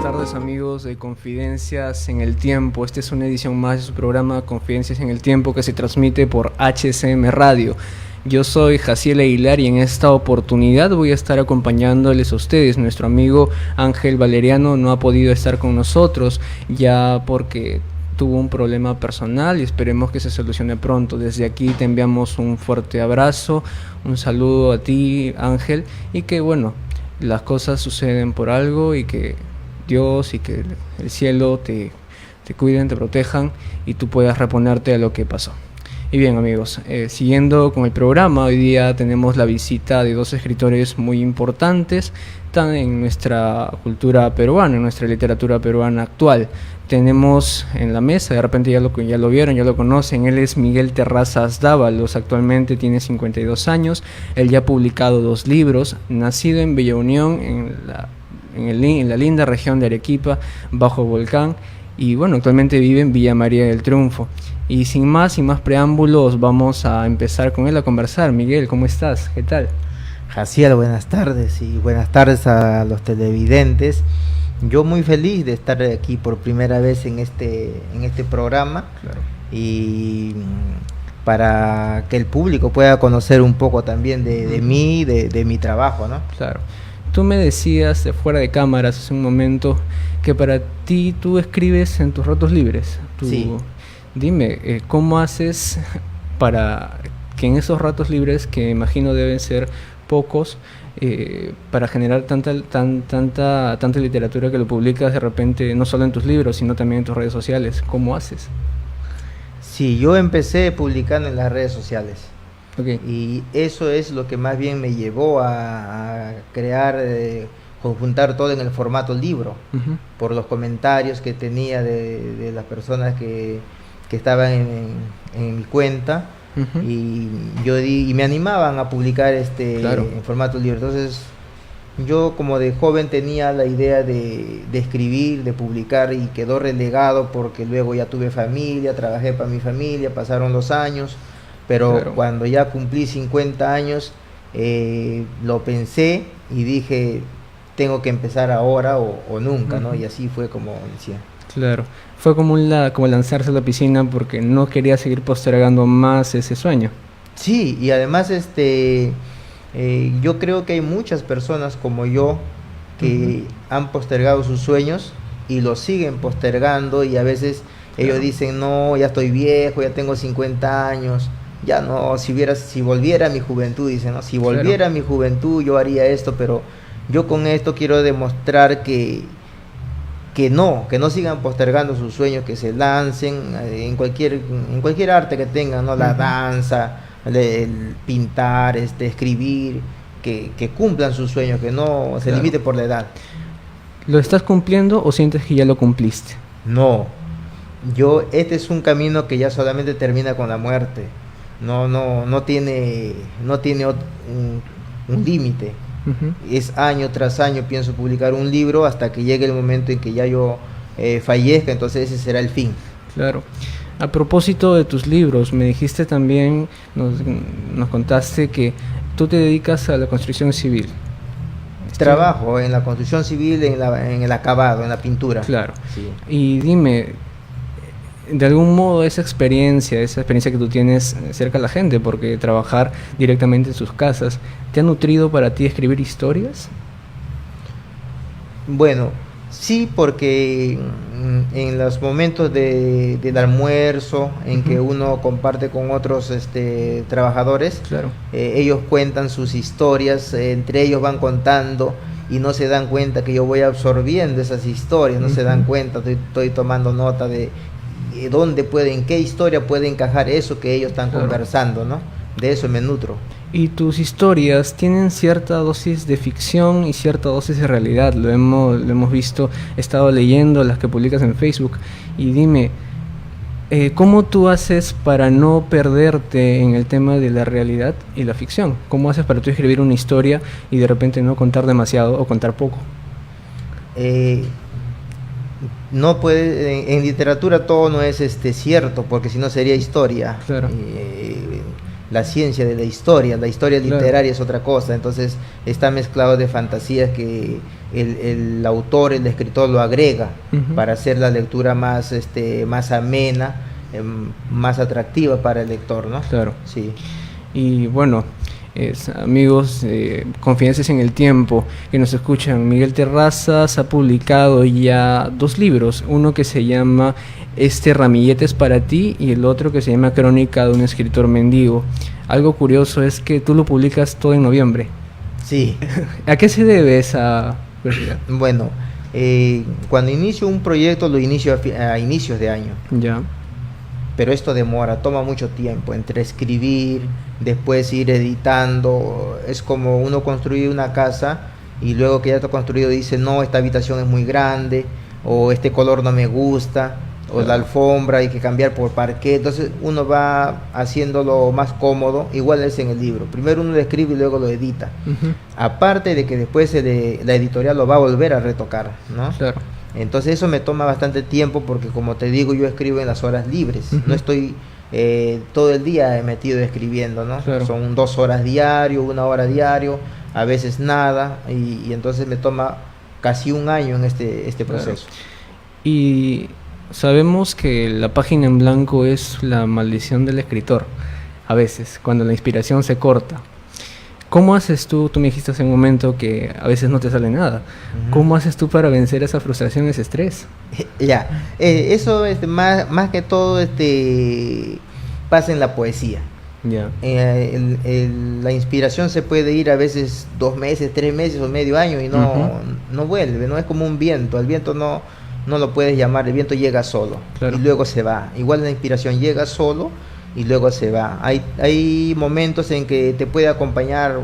buenas tardes amigos de Confidencias en el Tiempo. Esta es una edición más de su programa Confidencias en el Tiempo que se transmite por HCM Radio. Yo soy Jaciel Aguilar y en esta oportunidad voy a estar acompañándoles a ustedes. Nuestro amigo Ángel Valeriano no ha podido estar con nosotros ya porque tuvo un problema personal y esperemos que se solucione pronto. Desde aquí te enviamos un fuerte abrazo, un saludo a ti Ángel y que bueno, las cosas suceden por algo y que Dios y que el cielo te cuiden, te protejan y tú puedas reponerte a lo que pasó. Y bien amigos, siguiendo con el programa, hoy día tenemos la visita de dos escritores muy importantes están en nuestra cultura peruana, en nuestra literatura peruana actual. Tenemos en la mesa, de repente ya lo vieron, ya lo conocen, él es Miguel Terrazas Dávalos, actualmente tiene 52 años, él ya ha publicado 2 libros, nacido en Bella Unión, en la linda región de Arequipa, bajo volcán, y bueno, actualmente vive en Villa María del Triunfo. Y sin más preámbulos, vamos a empezar con él a conversar. Miguel, ¿cómo estás? ¿Qué tal? Jaciel, buenas tardes y buenas tardes a los televidentes. Yo muy feliz de estar aquí por primera vez en este programa. Claro. Y para que el público pueda conocer un poco también de mí, de mi trabajo, ¿no? Claro. Tú me decías de fuera de cámaras hace un momento que para ti tú escribes en tus ratos libres. Sí. Dime, ¿cómo haces para que en esos ratos libres, que imagino deben ser pocos, para generar tanta literatura que lo publicas de repente no solo en tus libros, sino también en tus redes sociales? ¿Cómo haces? Sí, yo empecé publicando en las redes sociales. Okay. Y eso es lo que más bien me llevó a crear, conjuntar todo en el formato libro, por los comentarios que tenía de las personas que estaban en mi cuenta, y me animaban a publicar claro, en formato libro. Entonces yo como de joven tenía la idea de escribir, de publicar, y quedó relegado porque luego ya tuve familia, trabajé para mi familia, pasaron los años, pero claro, cuando ya cumplí 50 años lo pensé y dije, tengo que empezar ahora o nunca, ¿no? Y así fue como decía. Claro, fue como lanzarse a la piscina porque no quería seguir postergando más ese sueño. Sí, y además yo creo que hay muchas personas como yo que han postergado sus sueños y los siguen postergando, y a veces ellos dicen, no, ya estoy viejo, ya tengo 50 años, ya no, si volviera a mi juventud, dicen, no, si volviera a mi juventud yo haría esto, pero yo con esto quiero demostrar que no sigan postergando sus sueños, que se lancen en cualquier arte que tengan, ¿no? La danza, el pintar, escribir, que cumplan sus sueños, que no se limite por la edad. ¿Lo estás cumpliendo o sientes que ya lo cumpliste? No, este es un camino que ya solamente termina con la muerte. No tiene un límite. Es año tras año pienso publicar un libro hasta que llegue el momento en que ya yo fallezca, entonces ese será el fin. Claro. A propósito de tus libros, me dijiste también, nos contaste que tú te dedicas a la construcción civil. Trabajo en la construcción civil, en el acabado, en la pintura. Claro. Sí. Y dime, de algún modo esa experiencia que tú tienes cerca de la gente, porque trabajar directamente en sus casas, ¿te ha nutrido para ti escribir historias? Bueno, sí, porque en los momentos del almuerzo, en que uno comparte con otros trabajadores, claro, ellos cuentan sus historias, entre ellos van contando, y no se dan cuenta que yo voy absorbiendo esas historias, no se dan cuenta, estoy tomando nota de en qué historia puede encajar eso que ellos están conversando, ¿no? De eso me nutro. Y tus historias tienen cierta dosis de ficción y cierta dosis de realidad, lo hemos visto, he estado leyendo las que publicas en Facebook, y dime, ¿cómo tú haces para no perderte en el tema de la realidad y la ficción? ¿Cómo haces para tú escribir una historia y de repente no contar demasiado o contar poco? No puede, en literatura todo no es cierto, porque si no sería historia. Claro. la ciencia de la historia Claro. literaria es otra cosa, entonces está mezclado de fantasías que el autor, el escritor lo agrega Ujú. para hacer la lectura más, más amena, más atractiva para el lector, ¿no? Claro. Sí. Y bueno, amigos, Confidencias en el Tiempo que nos escuchan, Miguel Terrazas ha publicado ya 2 libros, uno que se llama Este ramillete es para ti y el otro que se llama Crónica de un escritor mendigo. Algo curioso es que tú lo publicas todo en noviembre. Sí. ¿A qué se debe esa curiosidad? Bueno, cuando inicio un proyecto lo inicio a inicios de año. Ya. Pero esto demora, toma mucho tiempo, entre escribir, después ir editando. Es como uno construir una casa y luego que ya está construido dice, no, esta habitación es muy grande, o este color no me gusta, o la alfombra hay que cambiar por parquet. Entonces uno va haciéndolo más cómodo, igual es en el libro. Primero uno lo escribe y luego lo edita. Ujú. Aparte de que después la editorial lo va a volver a retocar, ¿no? Claro. Entonces eso me toma bastante tiempo porque, como te digo, yo escribo en las horas libres. Ujú. No estoy todo el día metido escribiendo, ¿no? Claro. Son 2 horas diario, 1 hora diario, a veces nada, y entonces me toma casi un año en este Claro. proceso. Y sabemos que la página en blanco es la maldición del escritor, a veces, cuando la inspiración se corta. ¿Cómo haces tú? Tú me dijiste hace un momento que a veces no te sale nada. Ujú. ¿Cómo haces tú para vencer esa frustración, ese estrés? Ya, eso más que todo pasa en la poesía. Ya. La inspiración se puede ir a veces 2 meses, 3 meses o medio año y no, Ujú. no vuelve, no es como un viento. El viento no lo puedes llamar, el viento llega solo, Claro. y luego se va. Igual la inspiración llega solo y luego se va. Hay momentos en que te puede acompañar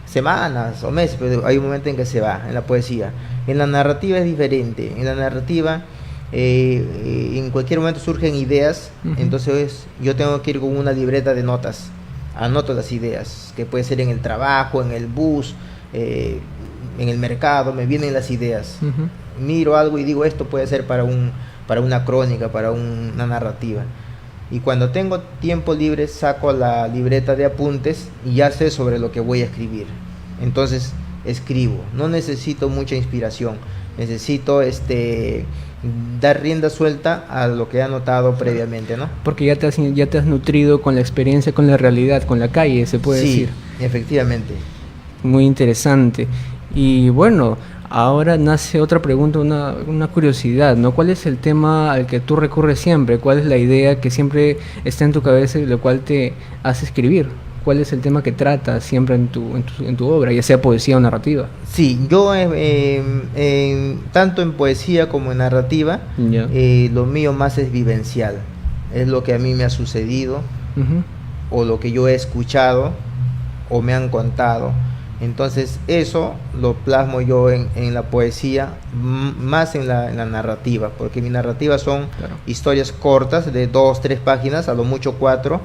semanas o meses, pero hay un momento en que se va en la poesía. En la narrativa es diferente. En la narrativa en cualquier momento surgen ideas. Ujú. Entonces yo tengo que ir con una libreta de notas, anoto las ideas, que puede ser en el trabajo, en el bus, en el mercado, me vienen las ideas. Ujú. Miro algo y digo, esto puede ser para una crónica, para una narrativa. Y cuando tengo tiempo libre saco la libreta de apuntes y ya sé sobre lo que voy a escribir. Entonces escribo. No necesito mucha inspiración. Necesito dar rienda suelta a lo que he anotado previamente, ¿no? Porque ya te has nutrido con la experiencia, con la realidad, con la calle, se puede Sí, decir. efectivamente. Muy interesante. Y bueno, ahora nace otra pregunta, una curiosidad, ¿no? ¿Cuál es el tema al que tú recurres siempre? ¿Cuál es la idea que siempre está en tu cabeza y lo cual te hace escribir? ¿Cuál es el tema que tratas siempre en tu obra, ya sea poesía o narrativa? Sí, yo tanto en poesía como en narrativa, Ya. lo mío más es vivencial. Es lo que a mí me ha sucedido, Ujú. o lo que yo he escuchado o me han contado. Entonces eso lo plasmo yo en la poesía, más en la narrativa, porque mi narrativa son Claro. historias cortas de 2, 3 páginas, a lo mucho 4,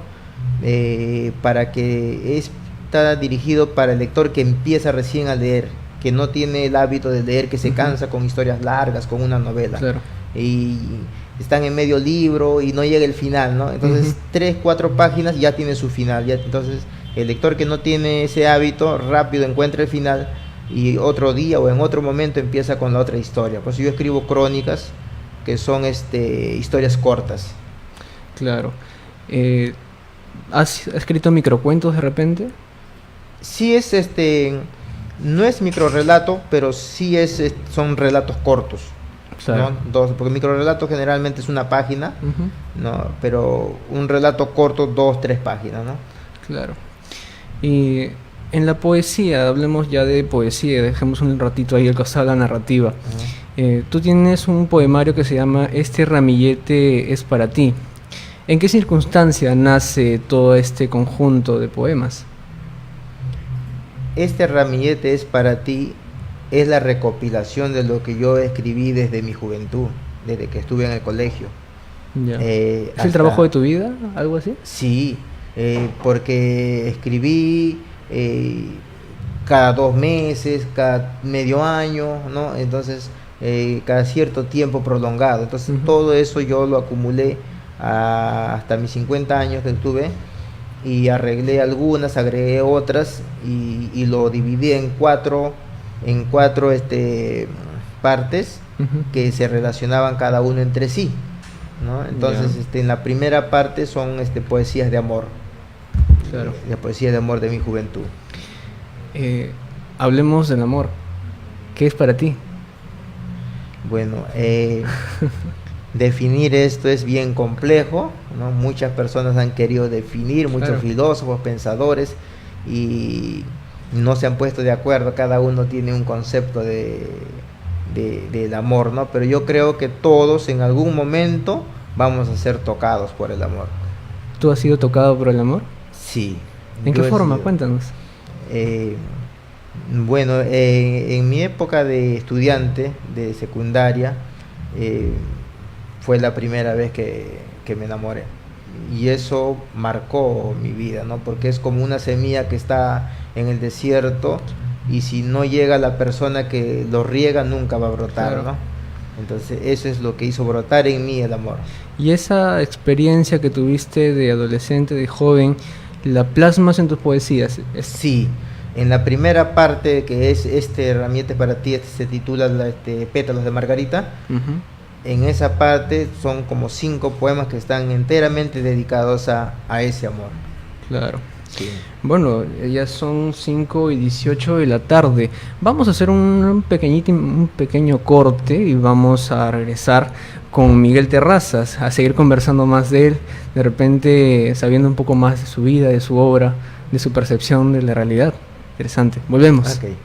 para que está dirigido para el lector que empieza recién a leer, que no tiene el hábito de leer, que se Ujú. cansa con historias largas, con una novela. Claro. Y están en medio libro y no llega el final, ¿no? Entonces, Ujú. 3, 4 páginas ya tiene su final. Entonces, el lector que no tiene ese hábito, rápido encuentra el final y otro día o en otro momento empieza con la otra historia. Por eso yo escribo crónicas, que son historias cortas. Claro. ¿Has escrito microcuentos de repente? Sí es no es microrrelato, pero sí son relatos cortos. Claro. ¿No? Porque microrelato generalmente es una página, Ujú. ¿no? Pero un relato corto, 2, 3 páginas, ¿no? Claro. Y en la poesía, hablemos ya de poesía, dejemos un ratito ahí al costado de la narrativa. Tú tienes un poemario que se llama Este ramillete es para ti. ¿En qué circunstancia nace todo este conjunto de poemas? Este ramillete es para ti, es la recopilación de lo que yo escribí desde mi juventud, desde que estuve en el colegio. Ya. ¿Es el Hasta- trabajo de tu vida? ¿Algo así? Sí, porque escribí cada 2 meses, cada medio año, ¿no? Entonces, cada cierto tiempo prolongado. Entonces, Ujú. todo eso yo lo acumulé hasta mis 50 años que tuve, y arreglé algunas, agregué otras y lo dividí en cuatro partes que se relacionaban cada uno entre sí, ¿no? Entonces, en la primera parte son poesías de amor, claro. La poesía de amor de mi juventud. Hablemos del amor. ¿Qué es para ti? Bueno, definir esto es bien complejo, ¿no? Muchas personas han querido definir, muchos claro. filósofos, pensadores, y no se han puesto de acuerdo, cada uno tiene un concepto del amor, ¿no? Pero yo creo que todos en algún momento vamos a ser tocados por el amor. ¿Tú has sido tocado por el amor? Sí. ¿En qué forma? Cuéntanos. Bueno, en mi época de estudiante de secundaria, fue la primera vez que me enamoré. Y eso marcó mi vida, ¿no? Porque es como una semilla que está en el desierto y si no llega la persona que lo riega, nunca va a brotar, claro, ¿no? Entonces eso es lo que hizo brotar en mí el amor. ¿Y esa experiencia que tuviste de adolescente, de joven, la plasmas en tus poesías? Sí, en la primera parte, que es Ramilletes para ti, se titula Pétalos de Margarita. En esa parte son como 5 poemas que están enteramente dedicados a ese amor. Claro. Sí. Bueno, ya son 5:18 de la tarde. Vamos a hacer un pequeño corte y vamos a regresar con Miguel Terrazas, a seguir conversando más de él, de repente sabiendo un poco más de su vida, de su obra, de su percepción de la realidad. Interesante. Volvemos. Okay.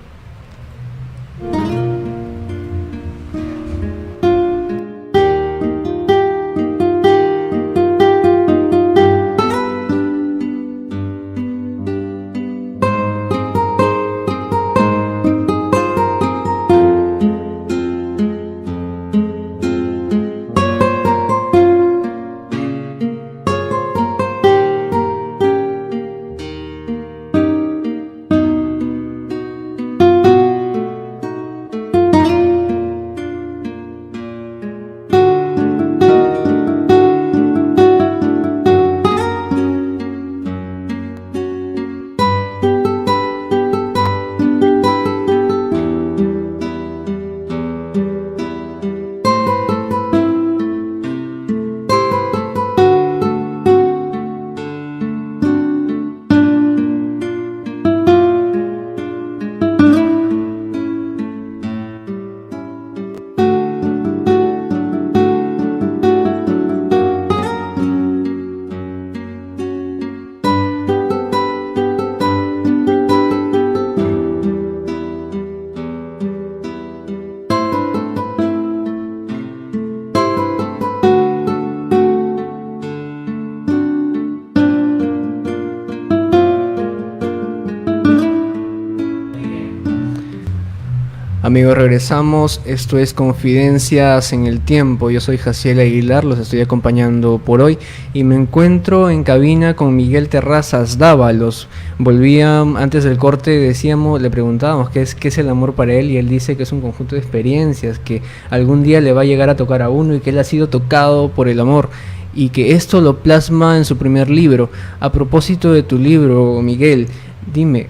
Amigos, regresamos. Esto es Confidencias en el Tiempo. Yo soy Jaciel Aguilar, los estoy acompañando por hoy y me encuentro en cabina con Miguel Terrazas Dávalos. Volvía antes del corte, le preguntábamos qué es el amor para él, y él dice que es un conjunto de experiencias, que algún día le va a llegar a tocar a uno y que él ha sido tocado por el amor, y que esto lo plasma en su primer libro. A propósito de tu libro, Miguel, dime,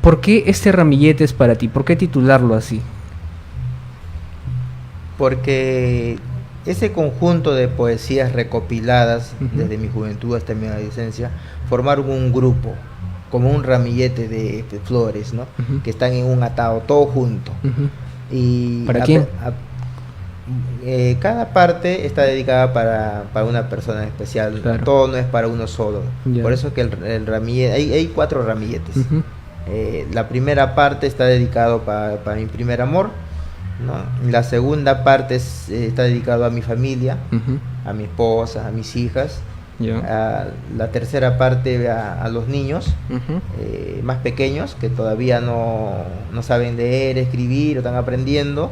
¿por qué Ramilletes para ti? ¿Por qué titularlo así? Porque ese conjunto de poesías recopiladas desde mi juventud hasta mi adolescencia formaron un grupo, como un ramillete de flores, ¿no? Que están en un atado, todo junto. Y ¿para quién? Cada parte está dedicada para una persona especial. Claro. Todo no es para uno solo. Ya. Por eso que el ramillete, hay 4 ramilletes. La primera parte está dedicado para mi primer amor, ¿no? La segunda parte está dedicado a mi familia, a mi esposa, a mis hijas. La tercera parte a los niños más pequeños, que todavía no saben leer, escribir o están aprendiendo.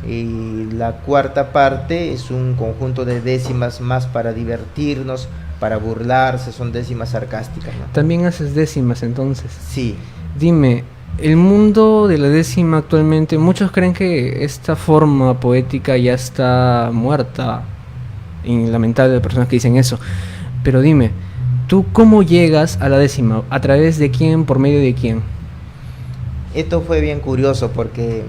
Y la cuarta parte es un conjunto de décimas más para divertirnos, para burlarse, son décimas sarcásticas, ¿no? ¿También haces décimas entonces? Sí. Dime, el mundo de la décima actualmente, muchos creen que esta forma poética ya está muerta, y lamentable de personas que dicen eso, pero dime, ¿Tú cómo llegas a la décima? ¿A través de quién? ¿Por medio de quién? Esto fue bien curioso porque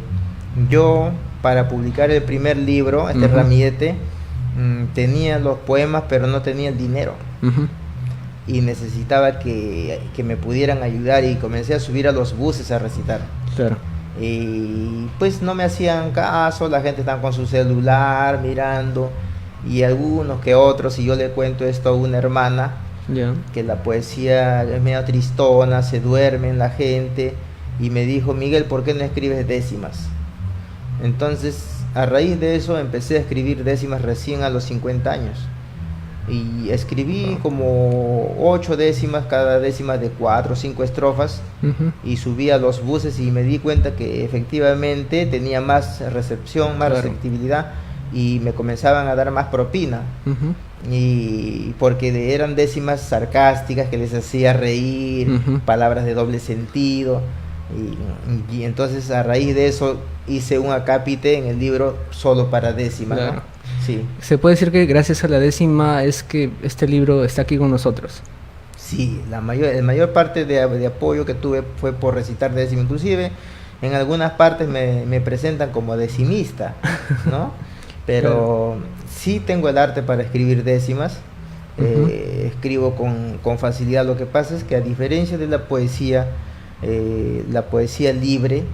yo, para publicar el primer libro, este ramillete, tenía los poemas, pero no tenía el dinero. Y necesitaba que me pudieran ayudar, y comencé a subir a los buses a recitar. Claro. Y pues no me hacían caso, la gente estaba con su celular mirando, y algunos que otros, y yo le cuento esto a una hermana, que la poesía es medio tristona, se duerme en la gente, y me dijo: Miguel, ¿por qué no escribes décimas? Entonces, a raíz de eso empecé a escribir décimas recién a los 50 años. Y escribí como 8 décimas, cada décima de 4 o 5 estrofas, y subí a los buses y me di cuenta que efectivamente tenía más recepción, más receptibilidad, y me comenzaban a dar más propina. Y porque eran décimas sarcásticas que les hacía reír, palabras de doble sentido, y entonces a raíz de eso hice un acápite en el libro solo para décimas, ¿no? Sí. Se puede decir que gracias a la décima es que este libro está aquí con nosotros. Sí, la mayor parte de apoyo que tuve fue por recitar décima. Inclusive en algunas partes me presentan como decimista, ¿no? Pero sí tengo el arte para escribir décimas. Escribo con facilidad. Lo que pasa es que, a diferencia de la poesía libre,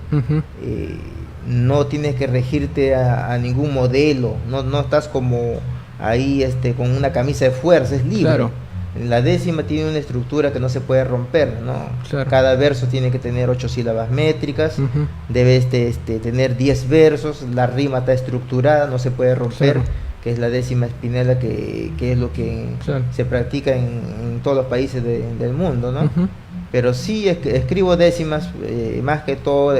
no tienes que regirte a ningún modelo, no estás como ahí con una camisa de fuerza, es libre. Claro. La décima tiene una estructura que no se puede romper, ¿no? Claro. Cada verso tiene que tener 8 sílabas métricas, debe tener 10 versos, la rima está estructurada, no se puede romper, que es la décima espinela, que es lo que se practica en todos los países del mundo, ¿no? Pero sí escribo décimas, más que todo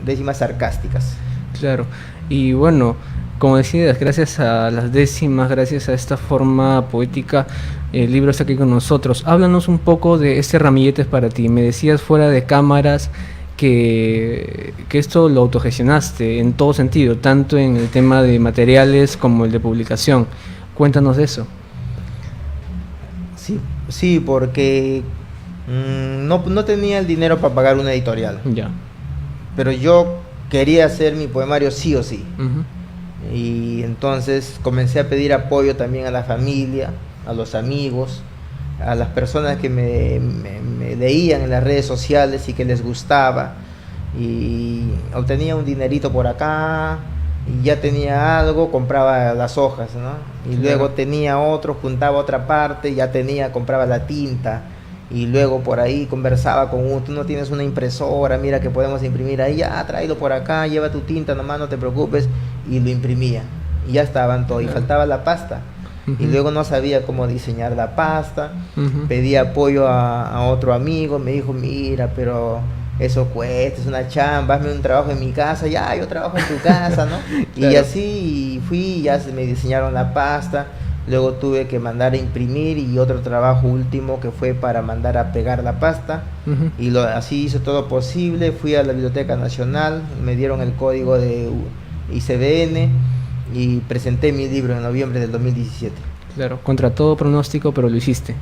décimas sarcásticas. Claro, y bueno, como decías, gracias a las décimas, gracias a esta forma poética, el libro está aquí con nosotros. Háblanos un poco de este ramillete para ti. Me decías fuera de cámaras que esto lo autogestionaste en todo sentido, tanto en el tema de materiales como el de publicación. Cuéntanos de eso. Sí, porque no tenía el dinero para pagar una editorial. Ya. Pero yo quería hacer mi poemario sí o sí. Y entonces comencé a pedir apoyo también a la familia, a los amigos, a las personas que me leían en las redes sociales y que les gustaba. Y obtenía un dinerito por acá, y ya tenía algo, compraba las hojas, ¿no? Y luego tenía otro, juntaba otra parte, compraba la tinta. Y luego por ahí conversaba con uno: tú no tienes una impresora, mira que podemos imprimir ahí, ya tráelo por acá, lleva tu tinta nomás, no te preocupes. Y lo imprimía, y ya estaban todo, y faltaba la pasta. Y luego no sabía cómo diseñar la pasta. Pedí apoyo a otro amigo, me dijo: mira, pero eso cuesta, es una chamba, hazme un trabajo en mi casa. Ya, yo trabajo en tu casa, ¿no? Claro. Y así fui, ya me diseñaron la pasta. Luego tuve que mandar a imprimir, y otro trabajo último que fue para mandar a pegar la pasta. Y así hice todo posible. Fui a la Biblioteca Nacional, me dieron el código de ICBN y presenté mi libro en noviembre del 2017. Claro, contra todo pronóstico, pero lo hiciste.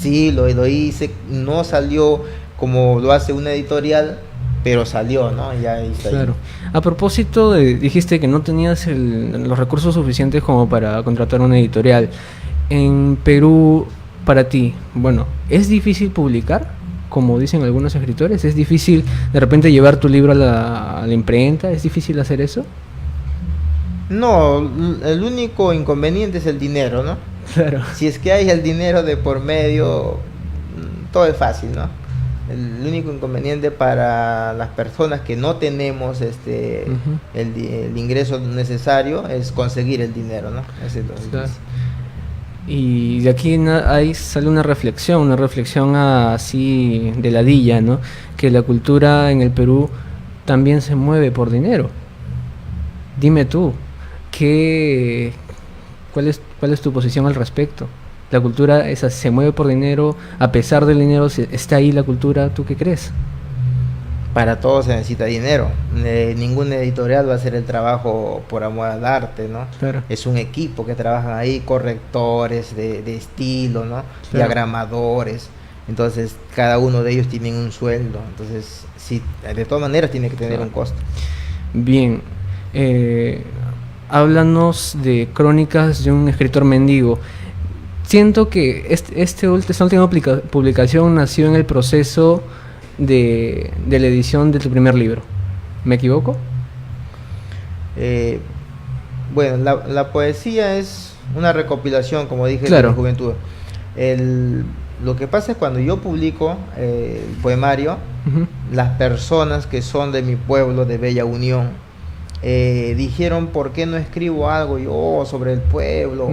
Sí, lo hice. No salió como lo hace una editorial, pero salió, ¿no? Ya está. Claro. Ahí. A propósito, dijiste que no tenías los recursos suficientes como para contratar una editorial. En Perú, para ti, bueno, ¿es difícil publicar? Como dicen algunos escritores, ¿es difícil de repente llevar tu libro a la imprenta? ¿Es difícil hacer eso? No, el único inconveniente es el dinero, ¿no? Claro. Si es que hay el dinero de por medio, todo es fácil, ¿no? El único inconveniente para las personas que no tenemos el ingreso necesario es conseguir el dinero, ¿no? Claro. Y de aquí ahí sale una reflexión así de ladilla, ¿no? Que la cultura en el Perú también se mueve por dinero. Dime tú, ¿cuál es tu posición al respecto? La cultura se mueve por dinero, a pesar del dinero está ahí la cultura, ¿tú qué crees? para todo se necesita dinero. Ningún editorial va a hacer el trabajo por amor al arte, ¿no? Claro. Es un equipo que trabaja ahí, correctores de estilo, ¿no? Claro. Diagramadores. Entonces, cada uno de ellos tiene un sueldo. Entonces, sí, de todas maneras tiene que tener un costo. Bien. Háblanos de Crónicas de un escritor mendigo. Siento que esta última publicación nació en el proceso de la edición de tu primer libro. ¿Me equivoco? Bueno, la poesía es una recopilación, como dije, claro, de mi juventud. Lo que pasa es cuando yo publico el poemario, las personas que son de mi pueblo, de Bella Unión, dijeron, ¿por qué no escribo algo yo sobre el pueblo?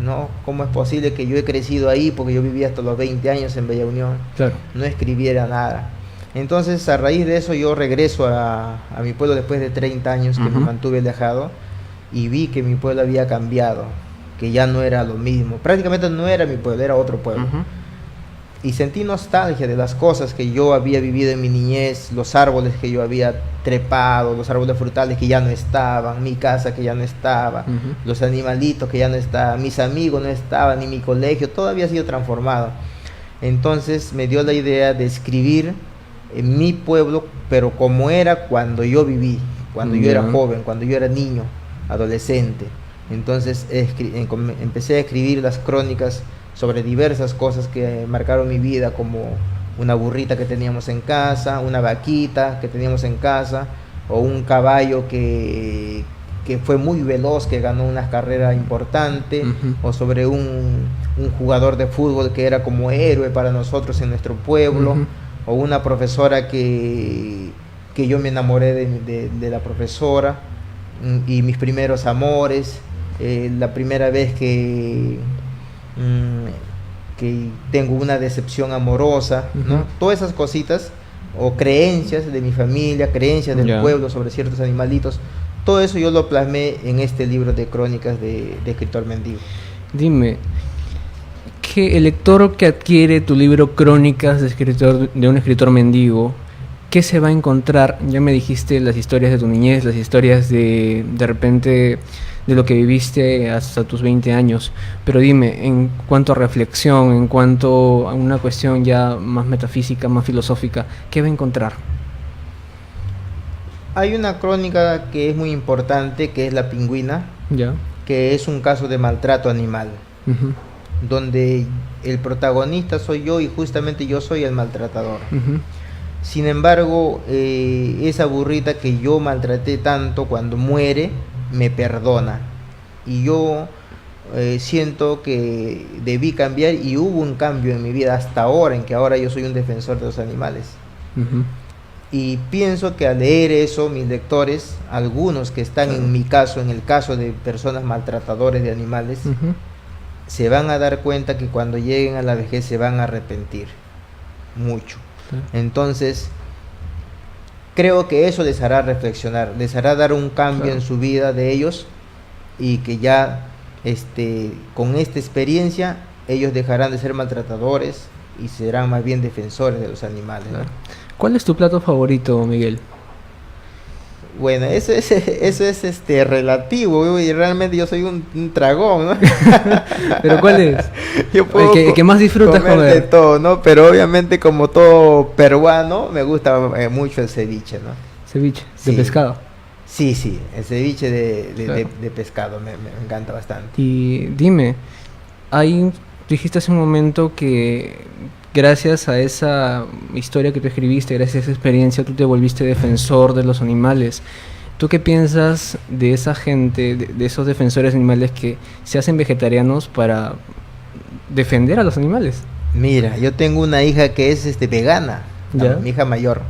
¿No? ¿Cómo es posible que yo he crecido ahí, porque yo vivía hasta los 20 años en Bella Unión, claro, no escribiera nada? Entonces, a raíz de eso, yo regreso a mi pueblo después de 30 años que me mantuve alejado, y vi que mi pueblo había cambiado, que ya no era lo mismo. Prácticamente no era mi pueblo, era otro pueblo. Y sentí nostalgia de las cosas que yo había vivido en mi niñez, los árboles que yo había trepado, los árboles frutales que ya no estaban, mi casa que ya no estaba, los animalitos que ya no estaban, mis amigos no estaban, ni mi colegio, todo había sido transformado. Entonces me dio la idea de escribir en mi pueblo, pero como era cuando yo viví, cuando yo era joven, cuando yo era niño, adolescente. Entonces empecé a escribir las crónicas sobre diversas cosas que marcaron mi vida, como una burrita que teníamos en casa, una vaquita que teníamos en casa, o un caballo que fue muy veloz, que ganó una carrera importante, o sobre un jugador de fútbol que era como héroe para nosotros en nuestro pueblo, o una profesora que yo me enamoré de la profesora, y mis primeros amores, la primera vez que tengo una decepción amorosa, ¿no? Todas esas cositas, o creencias de mi familia, creencias del pueblo sobre ciertos animalitos, todo eso yo lo plasmé en este libro de crónicas de escritor mendigo. Dime, que el lector que adquiere tu libro Crónicas de un escritor mendigo, ¿qué se va a encontrar? Ya me dijiste las historias de tu niñez, las historias de repente de lo que viviste hasta tus 20 años, pero dime, en cuanto a reflexión, en cuanto a una cuestión ya más metafísica, más filosófica, ¿qué va a encontrar? Hay una crónica que es muy importante, que es La Pingüina, que es un caso de maltrato animal, donde el protagonista soy yo y justamente yo soy el maltratador. Sin embargo, esa burrita que yo maltraté tanto, cuando muere, me perdona. Y yo siento que debí cambiar, y hubo un cambio en mi vida hasta ahora, en que ahora yo soy un defensor de los animales. Y pienso que al leer eso, mis lectores, algunos que están en mi caso, en el caso de personas maltratadores de animales, se van a dar cuenta que cuando lleguen a la vejez se van a arrepentir mucho. Entonces, creo que eso les hará reflexionar, les hará dar un cambio en su vida de ellos, y que ya con esta experiencia ellos dejarán de ser maltratadores y serán más bien defensores de los animales, ¿no? ¿Cuál es tu plato favorito, Miguel? Bueno, eso es relativo, y realmente yo soy un tragón, ¿no? ¿Pero cuál es? Yo puedo el que más disfrutas comer de todo, ¿no? Pero obviamente, como todo peruano, me gusta mucho el ceviche, ¿no? ¿Ceviche? ¿De pescado? Sí, el ceviche de pescado me encanta bastante. Y dime, dijiste hace un momento que gracias a esa historia que tú escribiste, gracias a esa experiencia, tú te volviste defensor de los animales. ¿Tú qué piensas de esa gente, de esos defensores animales que se hacen vegetarianos para defender a los animales? Mira, yo tengo una hija que es vegana, mi hija mayor.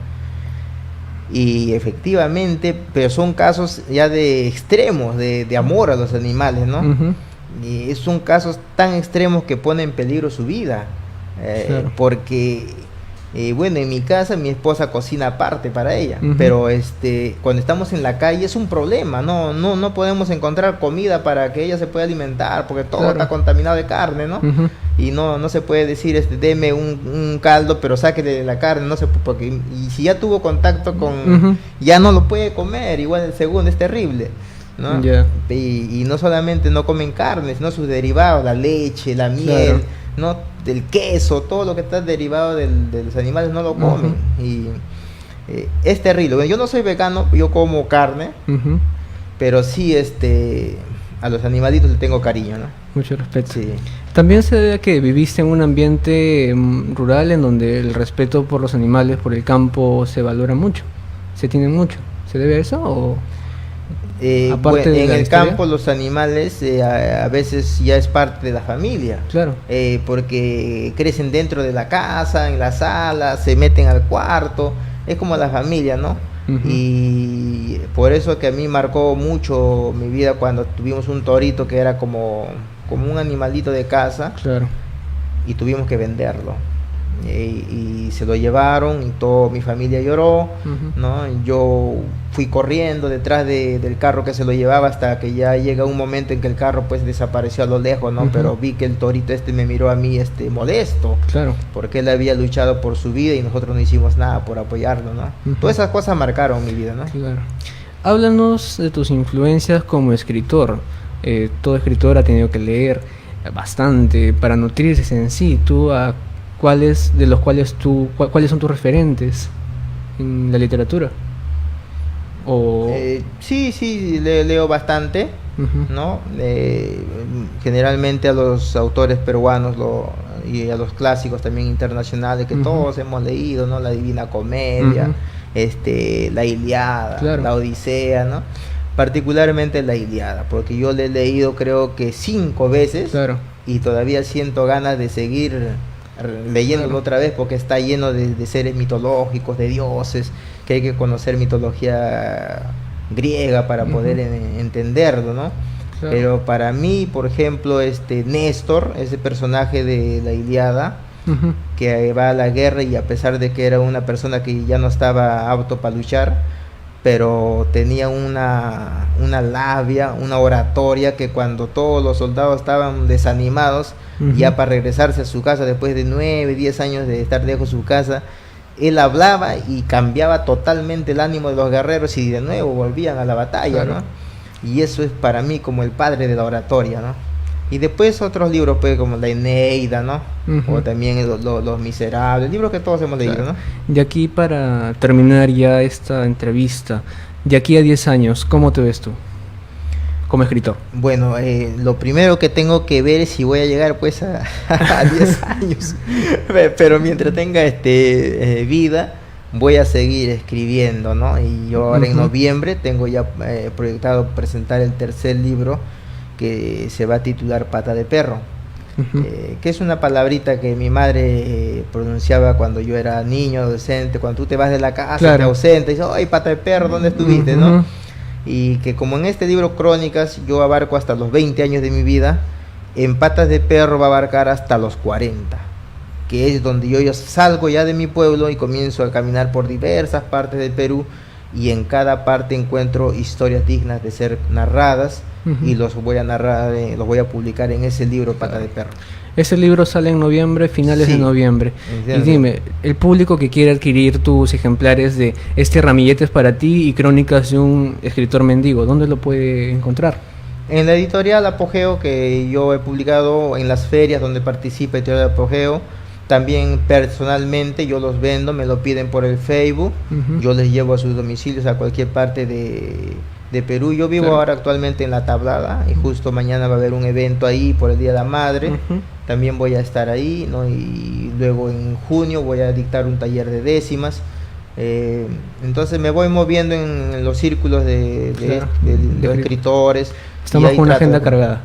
Y efectivamente, pero son casos ya de extremos, de amor a los animales, ¿no? Y son casos tan extremos que ponen en peligro su vida. Porque bueno, en mi casa mi esposa cocina aparte para ella, pero cuando estamos en la calle es un problema, no podemos encontrar comida para que ella se pueda alimentar, porque todo está contaminado de carne, ¿no? y no se puede decir, deme un caldo, pero sáquele de la carne, no se, porque y si ya tuvo contacto con, ya no lo puede comer, igual el segundo es terrible, ¿no? Yeah. Y no solamente no comen carne, sino sus derivados, la leche, la miel, ¿no? Del queso, todo lo que está derivado de los animales no lo comen. Y es terrible. Bueno, yo no soy vegano, yo como carne, pero sí a los animalitos le tengo cariño, ¿no? Mucho respeto. Sí. También se debe a que viviste en un ambiente rural en donde el respeto por los animales, por el campo, se valora mucho, se tiene mucho. ¿Se debe a eso o...? Bueno, en el campo los animales a veces ya es parte de la familia, claro, porque crecen dentro de la casa, en la sala, se meten al cuarto, es como la familia, ¿no? Y por eso que a mí marcó mucho mi vida cuando tuvimos un torito que era como un animalito de casa, claro, y tuvimos que venderlo. Y se lo llevaron y toda mi familia lloró, ¿no? Yo fui corriendo detrás del carro que se lo llevaba hasta que ya llega un momento en que el carro pues desapareció a lo lejos, ¿no? Pero vi que el torito me miró a mí molesto, claro, porque él había luchado por su vida y nosotros no hicimos nada por apoyarlo, ¿no? Todas esas cosas marcaron mi vida, ¿no? Claro. Háblanos de tus influencias como escritor. Todo escritor ha tenido que leer bastante para nutrirse en sí. ¿Cuáles son tus referentes en la literatura? Sí, leo bastante, ¿no? Generalmente a los autores peruanos y a los clásicos también internacionales que todos hemos leído, ¿no? La Divina Comedia, la Ilíada, claro, la Odisea, ¿no? Particularmente la Ilíada, porque yo la he leído creo que 5 veces, claro, y todavía siento ganas de seguir leyéndolo otra vez porque está lleno de seres mitológicos, de dioses, que hay que conocer mitología griega para poder entenderlo, ¿no? Claro. Pero para mí, por ejemplo, Néstor, ese personaje de la Ilíada, que va a la guerra y a pesar de que era una persona que ya no estaba apto para luchar, pero tenía una labia, una oratoria que cuando todos los soldados estaban desanimados, ya para regresarse a su casa después de 9, 10 años de estar lejos de su casa, él hablaba y cambiaba totalmente el ánimo de los guerreros y de nuevo volvían a la batalla, claro, ¿no? Y eso es para mí como el padre de la oratoria, ¿no? Y después otros libros pues como la Eneida, ¿no? O también los Miserables, libros que todos hemos leído, claro, ¿no? De aquí para terminar ya esta entrevista, de aquí a 10 años, ¿cómo te ves tú como escritor? Bueno, lo primero que tengo que ver es si voy a llegar pues a 10 años, pero mientras tenga vida voy a seguir escribiendo, ¿no? Y yo ahora en noviembre tengo ya proyectado presentar el 3er libro que se va a titular Pata de Perro, que es una palabrita que mi madre pronunciaba cuando yo era niño, adolescente, cuando tú te vas de la casa, claro, te ausenta y dices, ¡ay, Pata de Perro, ¿dónde estuviste?, ¿no? Y que como en este libro Crónicas yo abarco hasta los 20 años de mi vida, en Patas de Perro va a abarcar hasta los 40, que es donde yo salgo ya de mi pueblo y comienzo a caminar por diversas partes del Perú, y en cada parte encuentro historias dignas de ser narradas, y los voy a narrar, los voy a publicar en ese libro Pata de Perro. Ese libro sale en noviembre, finales de noviembre. Y dime, el público que quiere adquirir tus ejemplares de Ramilletes para ti y Crónicas de un escritor mendigo, ¿dónde lo puede encontrar? En la editorial Apogeo, que yo he publicado en las ferias donde participa Editorial Apogeo. También personalmente yo los vendo, me lo piden por el Facebook, yo les llevo a sus domicilios a cualquier parte de Perú. Yo vivo ahora actualmente en La Tablada y justo mañana va a haber un evento ahí por el Día de la Madre, también voy a estar ahí, ¿no? Y luego en junio voy a dictar un taller de décimas, entonces me voy moviendo en los círculos de escritores. Estamos con una agenda cargada.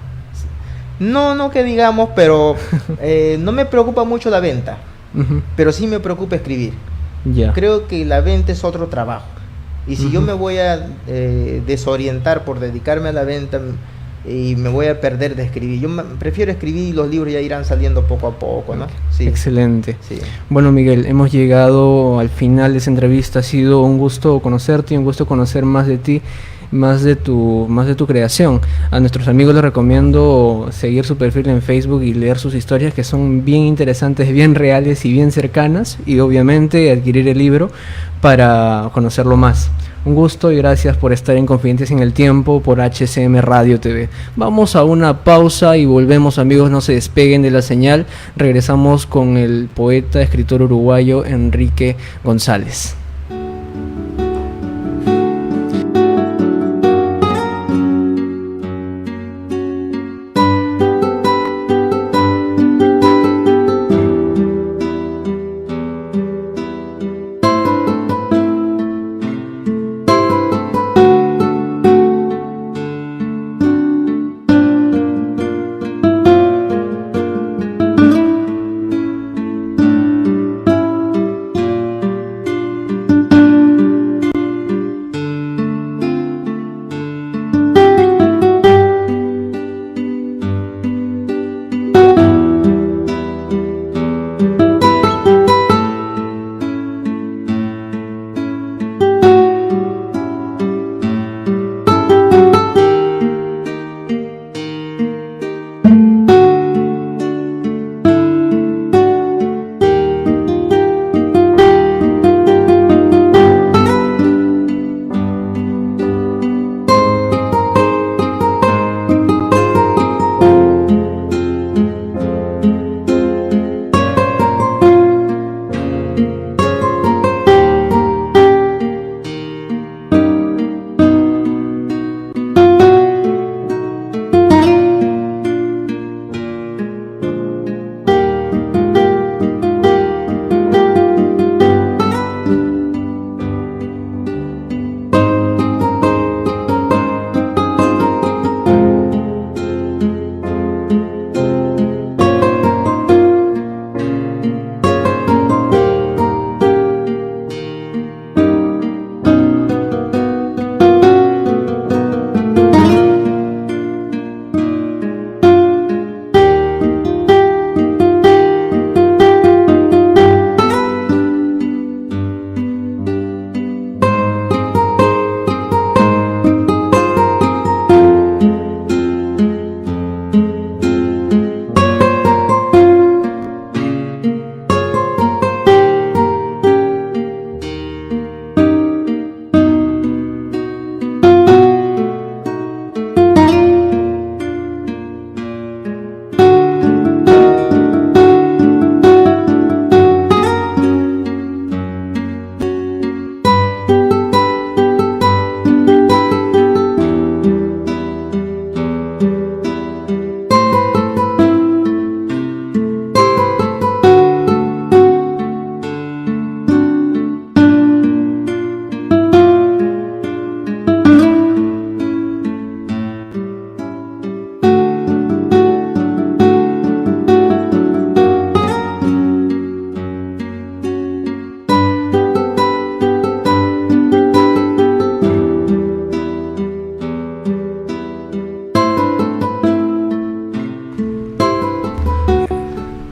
No que digamos, pero no me preocupa mucho la venta, pero sí me preocupa escribir. Creo que la venta es otro trabajo, y si yo me voy a desorientar por dedicarme a la venta y me voy a perder de escribir, yo prefiero escribir y los libros ya irán saliendo poco a poco, ¿no? Sí. Excelente. Sí. Bueno, Miguel, hemos llegado al final de esta entrevista. Ha sido un gusto conocerte y un gusto conocer más de ti. más de tu creación. A nuestros amigos les recomiendo seguir su perfil en Facebook y leer sus historias, que son bien interesantes, bien reales y bien cercanas, y obviamente adquirir el libro para conocerlo más. Un gusto y gracias por estar en Confidentes en el Tiempo por HCM Radio TV. Vamos a una pausa y volvemos, amigos, no se despeguen de la señal. Regresamos con el poeta, escritor uruguayo Enrique González.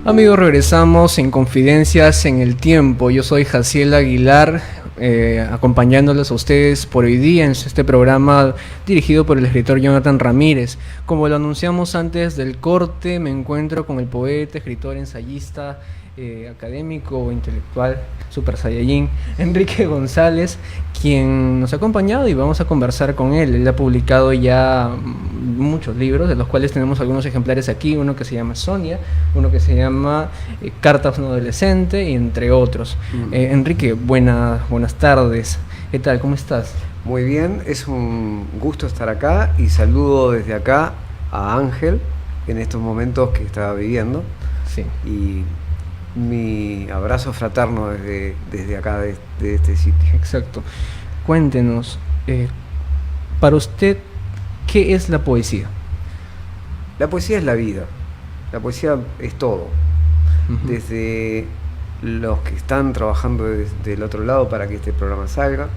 Amigos, regresamos en Confidencias en el Tiempo. Yo soy Jaciel Aguilar, acompañándoles a ustedes por hoy día en este programa dirigido por el escritor Jonathan Ramírez. Como lo anunciamos antes del corte, me encuentro con el poeta, escritor, ensayista, académico, intelectual, Super Saiyajin, Enrique González, quien nos ha acompañado y vamos a conversar con él. Él ha publicado ya muchos libros, de los cuales tenemos algunos ejemplares aquí, uno que se llama Sonia, uno que se llama Cartas a un adolescente, y entre otros. Enrique, buenas tardes. ¿Qué tal? ¿Cómo estás? Muy bien, es un gusto estar acá y saludo desde acá a Ángel en estos momentos que estaba viviendo. Sí. Y mi abrazo fraterno desde acá, de este sitio. Exacto. Cuéntenos, para usted, ¿qué es la poesía? La poesía es la vida, la poesía es todo. Uh-huh. Desde los que están trabajando desde el otro lado para que este programa salga,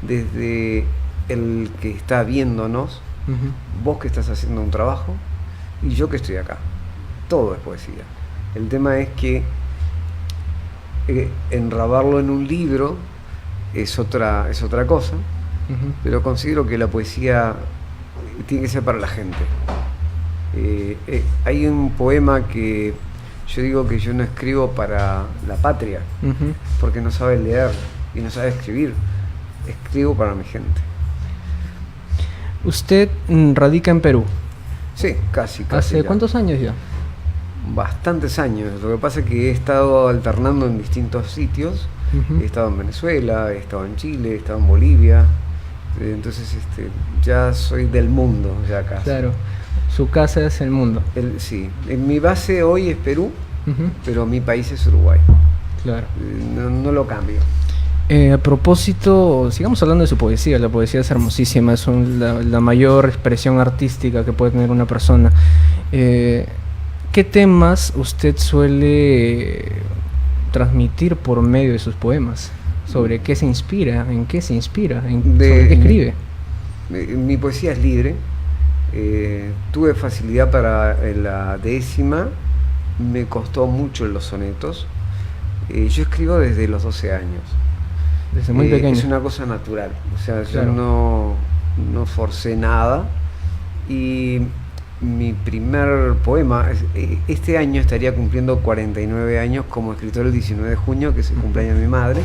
desde el que está viéndonos, uh-huh, vos que estás haciendo un trabajo y yo que estoy acá. Todo es poesía. El tema es que enrabarlo en un libro es otra cosa, pero considero que la poesía tiene que ser para la gente. Hay un poema que yo digo que yo no escribo para la patria, porque no sabe leer y no sabe escribir. Escribo para mi gente. ¿Usted radica en Perú? Sí, casi. ¿Hace ya. cuántos años ya? Bastantes años. Lo que pasa es que he estado alternando en distintos sitios. He estado en Venezuela, he estado en Chile, he estado en Bolivia. Entonces ya soy del mundo, ya casi. Claro, su casa es el mundo. Sí, mi base hoy es Perú, pero mi país es Uruguay. Claro. No lo cambio. A propósito, sigamos hablando de su poesía. La poesía es hermosísima, es la mayor expresión artística que puede tener una persona. ¿Qué temas usted suele transmitir por medio de sus poemas? ¿Sobre qué se inspira? ¿En qué se inspira? ¿Sobre qué escribe? Mi poesía es libre. Tuve facilidad para la décima. Me costó mucho los sonetos. Yo escribo desde los 12 años. Desde muy pequeño. Es una cosa natural. O sea, Claro. yo no forcé nada. Y mi primer poema, este año estaría cumpliendo 49 años como escritor el 19 de junio, que es el cumpleaños de mi madre,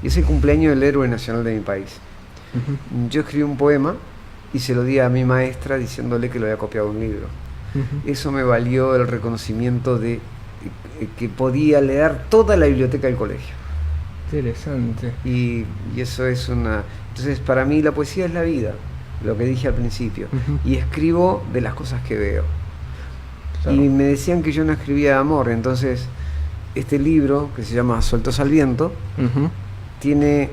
y es el cumpleaños del héroe nacional de mi país. Yo escribí un poema y se lo di a mi maestra diciéndole que lo había copiado de un libro. Eso me valió el reconocimiento de que podía leer toda la biblioteca del colegio. Interesante. Y eso es una... Entonces, para mí la poesía es la vida, lo que dije al principio. Y escribo de las cosas que veo. Claro. Y me decían que yo no escribía de amor. Entonces, este libro, que se llama Sueltos al Viento, tiene...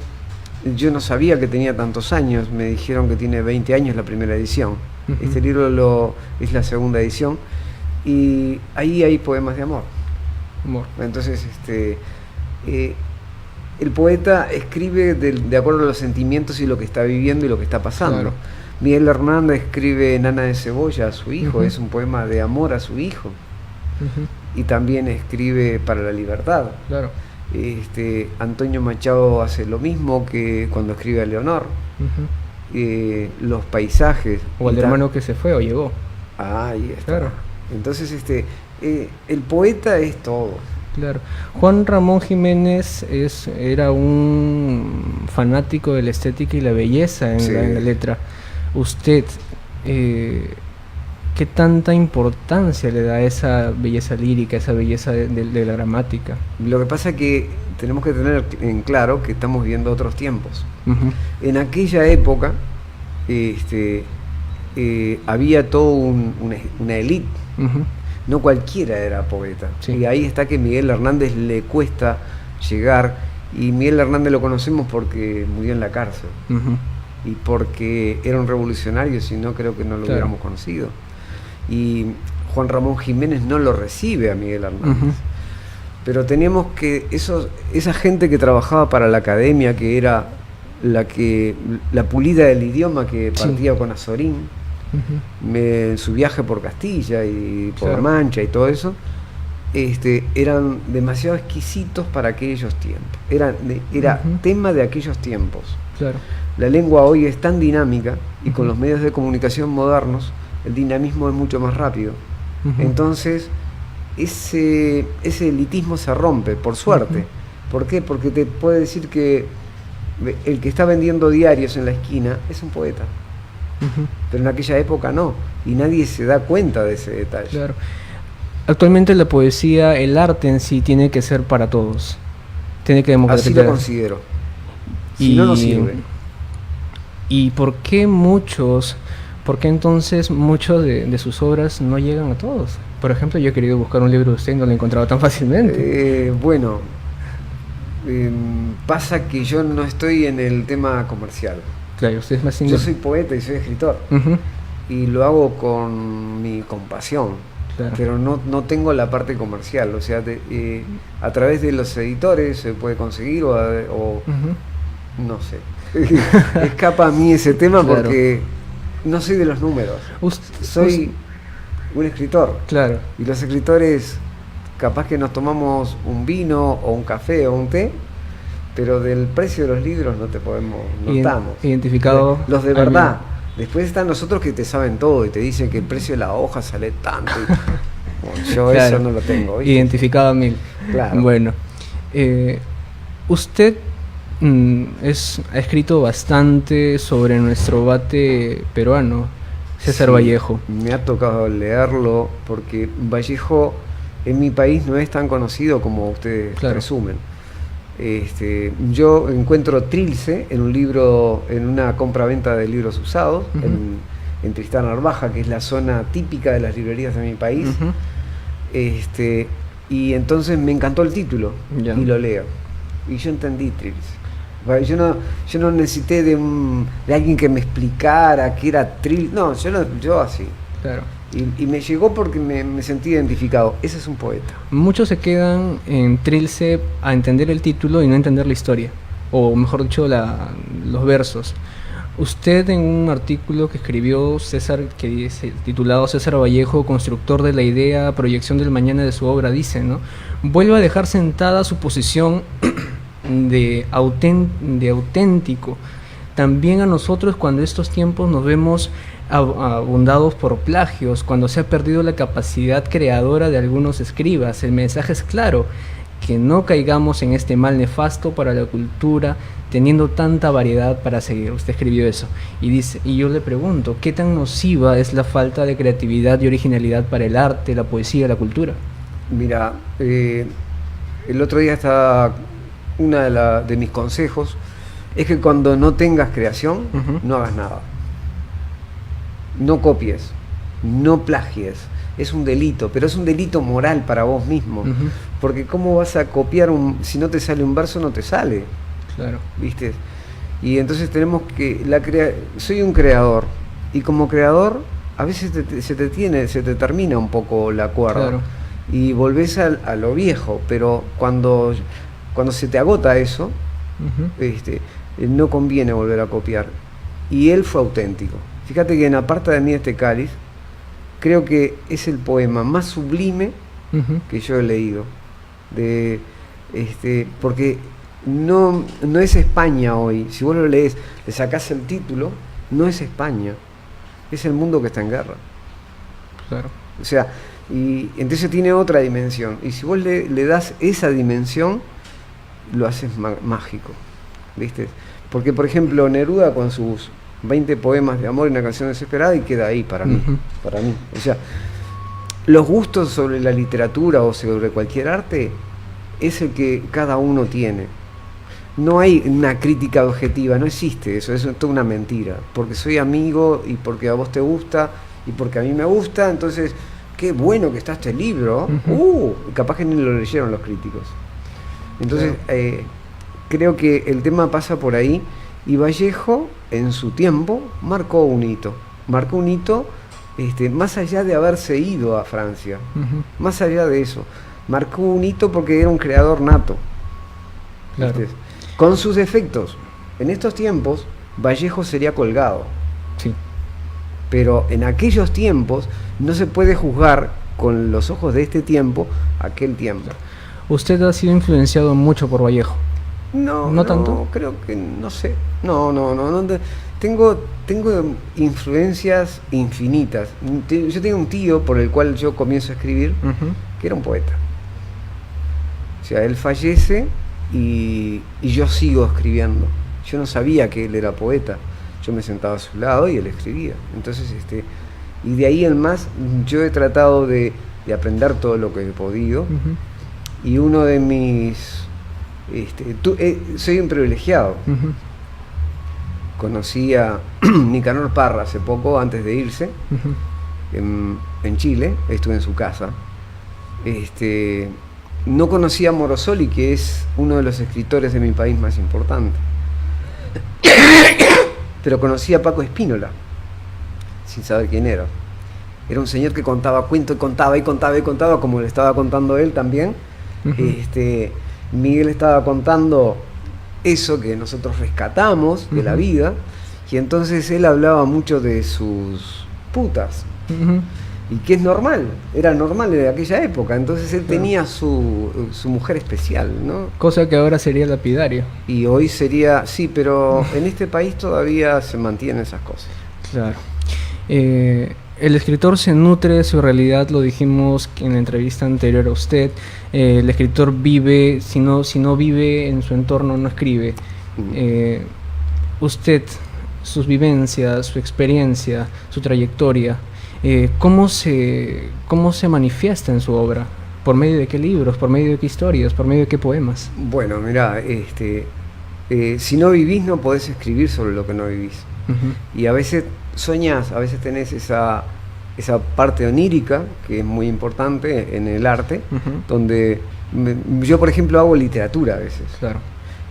Yo no sabía que tenía tantos años. Me dijeron que tiene 20 años la primera edición. Este libro es la segunda edición. Y ahí hay poemas de amor. Entonces, el poeta escribe de acuerdo a los sentimientos y lo que está viviendo y lo que está pasando. Claro. Miguel Hernández escribe Nana de Cebolla a su hijo, es un poema de amor a su hijo. Y también escribe para la libertad. Claro. Antonio Machado hace lo mismo que cuando escribe a Leonor. Los paisajes. O el hermano que se fue o llegó. Ahí está. Claro. Entonces, el poeta es todo. Claro. Juan Ramón Jiménez era un fanático de la estética y la belleza en la letra. ¿Usted qué tanta importancia le da a esa belleza lírica, esa belleza de la gramática? Lo que pasa es que tenemos que tener en claro que estamos viviendo otros tiempos. En aquella época había toda una élite. No cualquiera era poeta. Y ahí está que Miguel Hernández le cuesta llegar, y Miguel Hernández lo conocemos porque murió en la cárcel y porque era un revolucionario, si no creo que no lo hubiéramos conocido. Y Juan Ramón Jiménez no lo recibe a Miguel Hernández. Pero teníamos que esa gente que trabajaba para la academia, que era la pulida del idioma, que partía con Azorín en su viaje por Castilla y por La Mancha y todo eso, eran demasiado exquisitos para aquellos tiempos. Era tema de aquellos tiempos. Claro. La lengua hoy es tan dinámica y con los medios de comunicación modernos el dinamismo es mucho más rápido. Entonces ese elitismo se rompe, por suerte. ¿Por qué? Porque te puede decir que el que está vendiendo diarios en la esquina es un poeta. Pero en aquella época no, y nadie se da cuenta de ese detalle. Claro. Actualmente la poesía, el arte en sí, tiene que ser para todos. Tiene que democratizar. Así lo considero. Si no, no sirve. ¿Y por qué entonces muchos de sus obras no llegan a todos? Por ejemplo, yo he querido buscar un libro de usted y no lo he encontrado tan fácilmente. Pasa que yo no estoy en el tema comercial. Claro, usted es más Yo soy poeta y soy escritor. Y lo hago con mi compasión. Claro. Pero no tengo la parte comercial. O sea, a través de los editores se puede conseguir o no sé. Escapa a mí ese tema porque no soy de los números. Soy un escritor. Claro. Y los escritores, capaz que nos tomamos un vino o un café o un té pero del precio de los libros no estamos. Identificado. Los de verdad. Después están los otros que te saben todo y te dicen que el precio de la hoja sale tanto. Yo claro, eso no lo tengo, ¿viste? Identificado a 1000. Claro. Bueno, usted ha escrito bastante sobre nuestro bate peruano, César Vallejo. Me ha tocado leerlo porque Vallejo en mi país no es tan conocido como ustedes presumen. Yo encuentro Trilce en un libro, en una compra-venta de libros usados, en Tristán Arbaja, que es la zona típica de las librerías de mi país. Y entonces me encantó el título y lo leo. Y yo entendí Trilce. Yo no necesité de alguien que me explicara qué era Trilce. No, yo así. Claro. Y me llegó porque me sentí identificado. Ese es un poeta. Muchos se quedan en Trilce a entender el título y no entender la historia, o mejor dicho, los versos. Usted, en un artículo que escribió César, que dice, titulado César Vallejo, constructor de la idea, proyección del mañana de su obra, dice, ¿no? Vuelve a dejar sentada su posición de auténtico. También a nosotros, cuando estos tiempos nos vemos abundados por plagios, cuando se ha perdido la capacidad creadora de algunos escribas, el mensaje es claro: que no caigamos en este mal nefasto para la cultura, teniendo tanta variedad para seguir. Usted escribió eso y yo le pregunto, ¿qué tan nociva es la falta de creatividad y originalidad para el arte, la poesía, la cultura? Mira, el otro día una de mis consejos es que cuando no tengas creación, no hagas nada. No copies, no plagies. Es un delito, pero es un delito moral para vos mismo. Porque ¿cómo vas a copiar si no te sale un verso, no te sale? Claro. ¿Viste? Y entonces tenemos que... soy un creador, y como creador a veces se te termina un poco la cuerda. Claro. Y volvés a lo viejo, pero cuando se te agota eso, no conviene volver a copiar. Y él fue auténtico. Fíjate que en Aparta de mí este cáliz, creo que es el poema más sublime que yo he leído. Porque no es España hoy. Si vos lo lees, le sacás el título, no es España. Es el mundo que está en guerra. Claro. O sea, y entonces tiene otra dimensión. Y si vos le das esa dimensión, lo haces mágico. ¿Viste? Porque, por ejemplo, Neruda con sus 20 poemas de amor y una canción desesperada, y queda ahí para mí. O sea, los gustos sobre la literatura o sobre cualquier arte es el que cada uno tiene. No hay una crítica objetiva, no existe eso es toda una mentira. Porque soy amigo y porque a vos te gusta y porque a mí me gusta, entonces, qué bueno que está este libro. Capaz que ni lo leyeron los críticos. Entonces, creo que el tema pasa por ahí. Y Vallejo, en su tiempo, marcó un hito. Más allá de haberse ido a Francia, más allá de eso, marcó un hito porque era un creador nato. Claro. Con sus defectos. En estos tiempos, Vallejo sería colgado. Sí. Pero en aquellos tiempos no se puede juzgar con los ojos de este tiempo aquel tiempo. ¿Usted ha sido influenciado mucho por Vallejo? No tanto. Creo que no sé. No. Tengo influencias infinitas. Yo tengo un tío por el cual yo comienzo a escribir, que era un poeta. O sea, él fallece y yo sigo escribiendo. Yo no sabía que él era poeta. Yo me sentaba a su lado y él escribía. Entonces, y de ahí en más, yo he tratado de aprender todo lo que he podido. Y uno de mis... soy un privilegiado. Conocí a Nicanor Parra hace poco, antes de irse, en Chile. Estuve en su casa. No conocí a Morosoli, que es uno de los escritores de mi país más importante. Pero conocí a Paco Espínola, sin saber quién era. Era un señor que contaba cuentos, contaba, como le estaba contando él también. Miguel estaba contando eso que nosotros rescatamos de la vida, y entonces él hablaba mucho de sus putas. y que es normal, era normal de aquella época, entonces él tenía su mujer especial, ¿no? Cosa que ahora sería lapidario. Y hoy sería, sí, pero en este país todavía se mantienen esas cosas. Claro. El escritor se nutre de su realidad, lo dijimos en la entrevista anterior a usted. El escritor vive, si no vive en su entorno, no escribe. Usted, sus vivencias, su experiencia, su trayectoria, ¿cómo se manifiesta en su obra? ¿Por medio de qué libros? ¿Por medio de qué historias? ¿Por medio de qué poemas? Bueno, mirá, si no vivís no podés escribir sobre lo que no vivís. Y a veces soñás, a veces tenés esa parte onírica, que es muy importante en el arte, donde yo, por ejemplo, hago literatura a veces. Claro.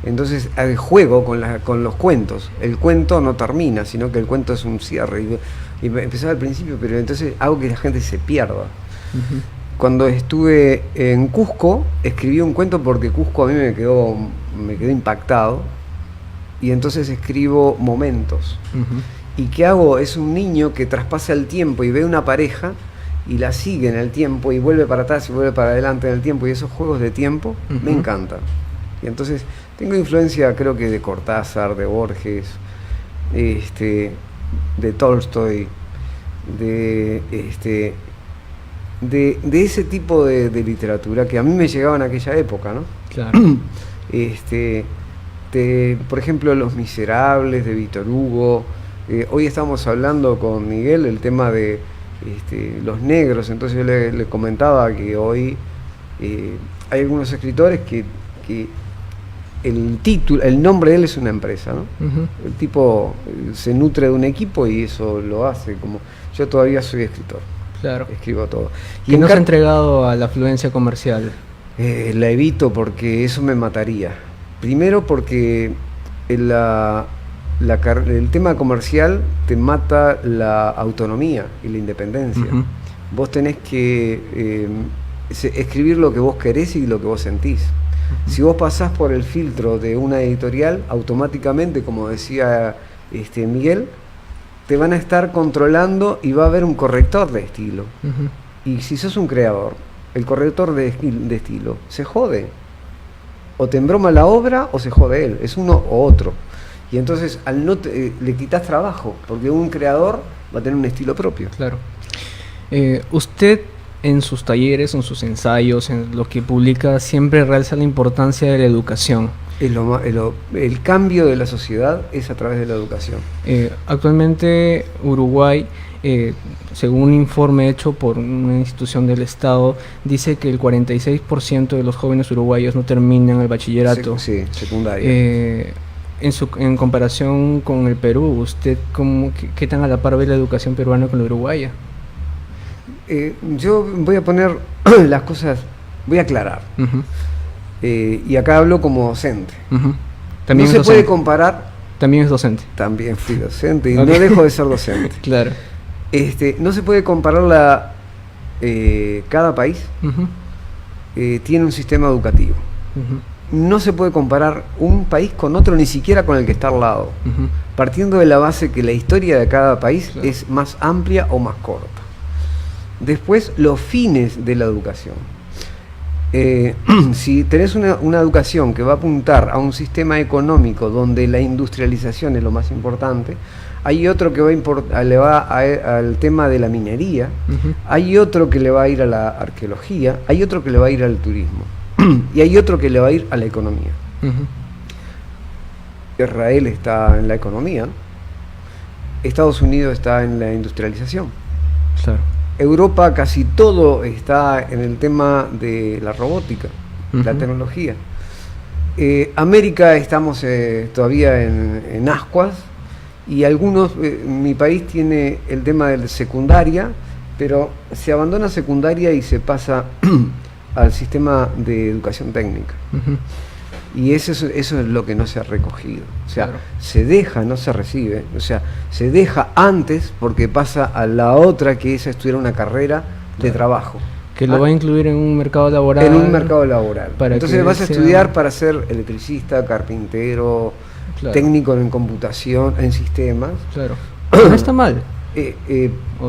Entonces juego con los cuentos. El cuento no termina, sino que el cuento es un cierre. Y empezaba al principio, pero entonces hago que la gente se pierda. Cuando estuve en Cusco, escribí un cuento porque Cusco a mí me quedó impactado. Y entonces escribo momentos. ¿Y qué hago? Es un niño que traspasa el tiempo y ve una pareja y la sigue en el tiempo y vuelve para atrás y vuelve para adelante en el tiempo, y esos juegos de tiempo me encantan. Y entonces tengo influencia, creo que de Cortázar, de Borges, de Tolstoy, de ese tipo de literatura que a mí me llegaba en aquella época, ¿no? Claro. Por ejemplo, Los Miserables de Víctor Hugo. Hoy estamos hablando con Miguel el tema de los negros, entonces yo le comentaba que hoy hay algunos escritores que el nombre de él es una empresa, ¿no? El tipo se nutre de un equipo y eso lo hace. Como yo todavía soy escritor. Claro. Escribo todo. Y no se ha entregado a la afluencia comercial. La evito porque eso me mataría. Primero porque el tema comercial te mata la autonomía y la independencia. Vos tenés que escribir lo que vos querés y lo que vos sentís. Si vos pasás por el filtro de una editorial, automáticamente, como decía Miguel, te van a estar controlando y va a haber un corrector de estilo. Y si sos un creador, el corrector de estilo se jode. O te embroma la obra o se jode él, es uno o otro. Y entonces le quitas trabajo, porque un creador va a tener un estilo propio. Claro. Usted en sus talleres, en sus ensayos, en lo que publica, siempre realza la importancia de la educación. El cambio de la sociedad es a través de la educación. Actualmente Uruguay, según un informe hecho por una institución del Estado, dice que el 46% de los jóvenes uruguayos no terminan el bachillerato. Sí, secundaria. En comparación con el Perú, ¿usted qué tan a la par ve la educación peruana con la uruguaya? Yo voy a poner las cosas, voy a aclarar. Y acá hablo como docente. También no se puede comparar. También es docente. También fui docente y no dejo de ser docente. Claro. No se puede comparar cada país tiene un sistema educativo. No se puede comparar un país con otro, ni siquiera con el que está al lado, partiendo de la base que la historia de cada país es más amplia o más corta. Después, los fines de la educación. Si tenés una educación que va a apuntar a un sistema económico donde la industrialización es lo más importante, hay otro que le va al tema de la minería, hay otro que le va a ir a la arqueología, hay otro que le va a ir al turismo y hay otro que le va a ir a la economía. Israel está en la economía, Estados Unidos está en la industrialización. Claro. Europa casi todo está en el tema de la robótica, la tecnología. América estamos todavía en ascuas, y mi país tiene el tema de secundaria, pero se abandona secundaria y se pasa al sistema de educación técnica. Y eso es lo que no se ha recogido. O sea, se deja, no se recibe. O sea, se deja antes porque pasa a la otra, que es estudiar una carrera de trabajo. Que lo va a incluir en un mercado laboral. En un mercado laboral. Entonces vas a estudiar para ser electricista, carpintero, técnico en computación, en sistemas. Claro. No está mal.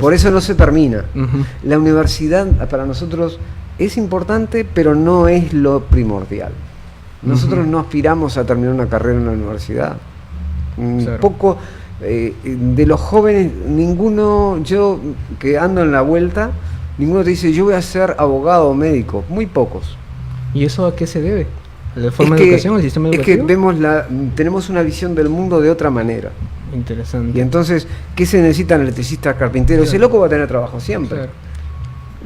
Por eso no se termina. Ujú. La universidad para nosotros es importante, pero no es lo primordial. Nosotros no aspiramos a terminar una carrera en la universidad. Claro. Poco de los jóvenes, ninguno, yo que ando en la vuelta, ninguno te dice yo voy a ser abogado o médico, muy pocos. ¿Y eso a qué se debe? ¿A la forma de educación, al sistema es que educativo? tenemos una visión del mundo de otra manera. Interesante. Y entonces, ¿qué se necesitan electricistas, carpinteros? Claro. Ese loco va a tener trabajo siempre. Claro,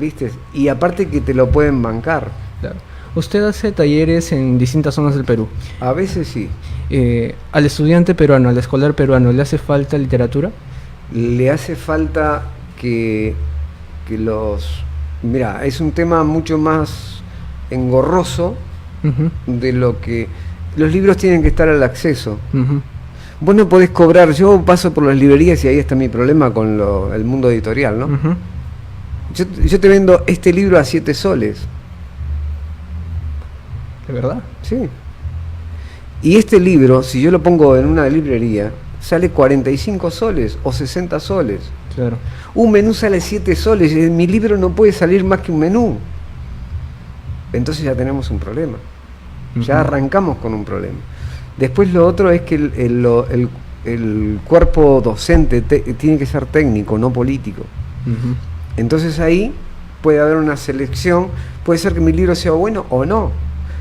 ¿Viste? Y aparte que te lo pueden bancar. claro. Usted hace talleres en distintas zonas del Perú. A veces sí. Al estudiante peruano, al escolar peruano, ¿le hace falta literatura? Le hace falta que los... Mira, es un tema mucho más engorroso Ujú, de lo que... Los libros tienen que estar al acceso. ujú. Vos no podés cobrar, yo paso por las librerías y ahí está mi problema con el mundo editorial, ¿no? Ujú. Yo te vendo este libro a 7 soles, ¿De verdad? sí. Y este libro, si yo lo pongo en una librería, sale 45 soles o 60 soles. Claro. Un menú sale 7 soles, y mi libro no puede salir más que un menú. Entonces ya tenemos un problema. Ya Ujú. arrancamos con un problema. Después lo otro es que el cuerpo docente tiene que ser técnico, no político. Ujú. Entonces ahí puede haber una selección, puede ser que mi libro sea bueno o no.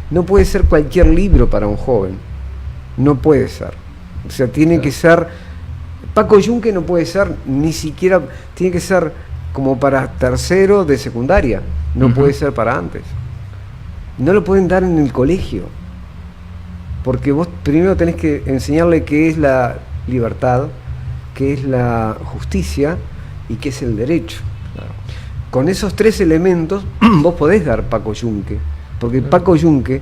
No puede ser cualquier libro para un joven. No puede ser. O sea, tiene Claro. que ser... Paco Yunque no puede ser ni siquiera... Tiene que ser como para tercero de secundaria. No Ujú. puede ser para antes. No lo pueden dar en el colegio. Porque vos primero tenés que enseñarle qué es la libertad, qué es la justicia y qué es el derecho. Claro. Con esos 3 elementos vos podés dar Paco Yunque, porque Claro. Paco Yunque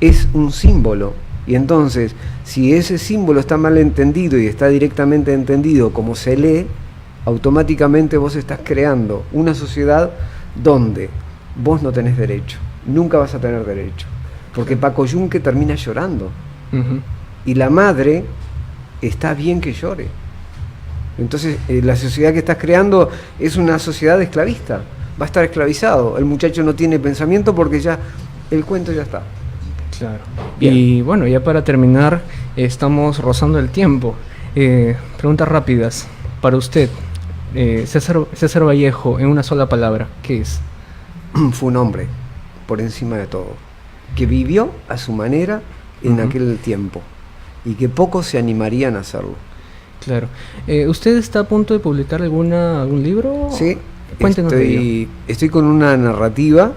es un símbolo. Y entonces, si ese símbolo está mal entendido y está directamente entendido como se lee, automáticamente vos estás creando una sociedad donde vos no tenés derecho, nunca vas a tener derecho, porque Paco Yunque termina llorando. Ujú. Y la madre está bien que llore. Entonces, la sociedad que estás creando es una sociedad esclavista. Va a estar esclavizado. El muchacho no tiene pensamiento porque ya el cuento ya está. Claro. Bien. Y bueno, ya para terminar, estamos rozando el tiempo. Preguntas rápidas. Para usted, César Vallejo, en una sola palabra, ¿qué es? Fue un hombre, por encima de todo, que vivió a su manera en Ujú. aquel tiempo y que pocos se animarían a hacerlo. Claro. ¿Usted está a punto de publicar algún libro? Sí, Cuéntenos de ello. estoy con una narrativa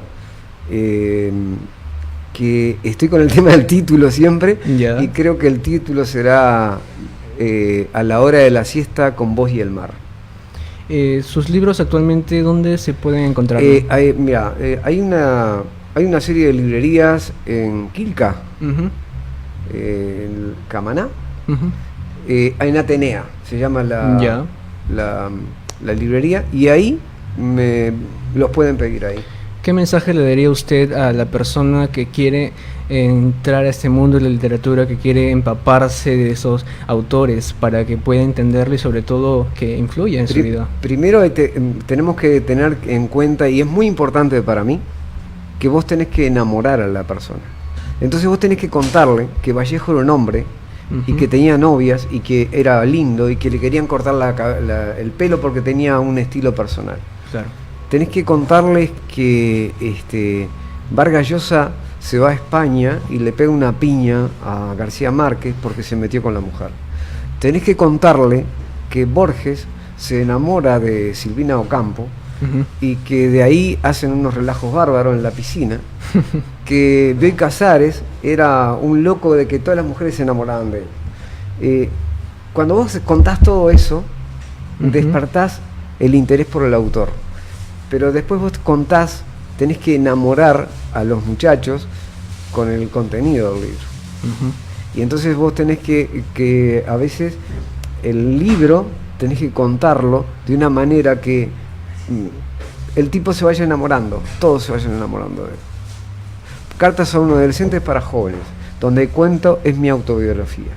que estoy con el tema del título siempre, Ya. y creo que el título será A la hora de la siesta con vos y el mar. ¿Sus libros actualmente dónde se pueden encontrar? Hay una serie de librerías en Quilca, Ujú, en Camaná, ujú. en Atenea, se llama Ya. la librería, y ahí los pueden pedir ahí. ¿Qué mensaje le daría usted a la persona que quiere entrar a este mundo de la literatura, que quiere empaparse de esos autores para que pueda entenderlo y sobre todo que influya en su vida? Primero tenemos que tener en cuenta, y es muy importante para mí, que vos tenés que enamorar a la persona. Entonces vos tenés que contarle que Vallejo era un hombre y Ujú. que tenía novias y que era lindo y que le querían cortar el pelo porque tenía un estilo personal. Claro. Tenés que contarles que Vargas Llosa se va a España y le pega una piña a García Márquez porque se metió con la mujer. Tenés que contarle que Borges se enamora de Silvina Ocampo Ujú. y que de ahí hacen unos relajos bárbaros en la piscina, que Bioy Casares era un loco de que todas las mujeres se enamoraban de él. Cuando vos contás todo eso, Ujú. despertás el interés por el autor. Pero después vos contás, tenés que enamorar a los muchachos con el contenido del libro. Ujú. Y entonces vos tenés que a veces el libro tenés que contarlo de una manera que el tipo se vaya enamorando, todos se vayan enamorando de él. Cartas a un adolescente para jóvenes, donde el cuento es mi autobiografía.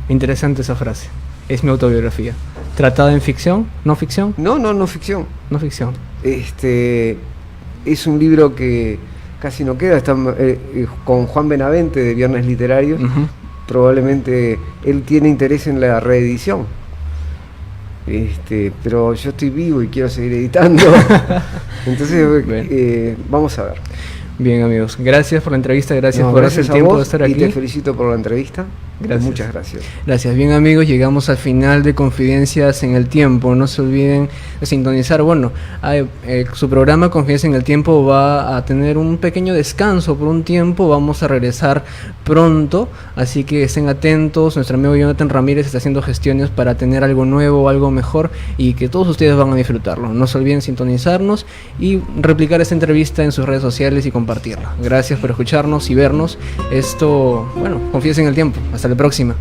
Interesante esa frase. Es mi autobiografía. ¿Tratado en ficción? ¿No ficción? No ficción. No ficción. Es un libro que casi no queda, está con Juan Benavente de Viernes Literarios. Ujú. Probablemente él tiene interés en la reedición. Pero yo estoy vivo y quiero seguir editando. Entonces, vamos a ver. Bien, amigos, gracias por la entrevista, gracias por gracias hacer el tiempo vos, de estar aquí. Y te felicito por la entrevista. Gracias. Muchas gracias. Gracias. Bien, amigos, llegamos al final de Confidencias en el Tiempo. No se olviden de sintonizar. Bueno, su programa Confidencias en el Tiempo va a tener un pequeño descanso por un tiempo. Vamos a regresar pronto, así que estén atentos. Nuestro amigo Jonathan Ramírez está haciendo gestiones para tener algo nuevo, algo mejor, y que todos ustedes van a disfrutarlo. No se olviden sintonizarnos y replicar esta entrevista en sus redes sociales y compartirla. Gracias por escucharnos y vernos. Confianza en el Tiempo. Hasta la próxima.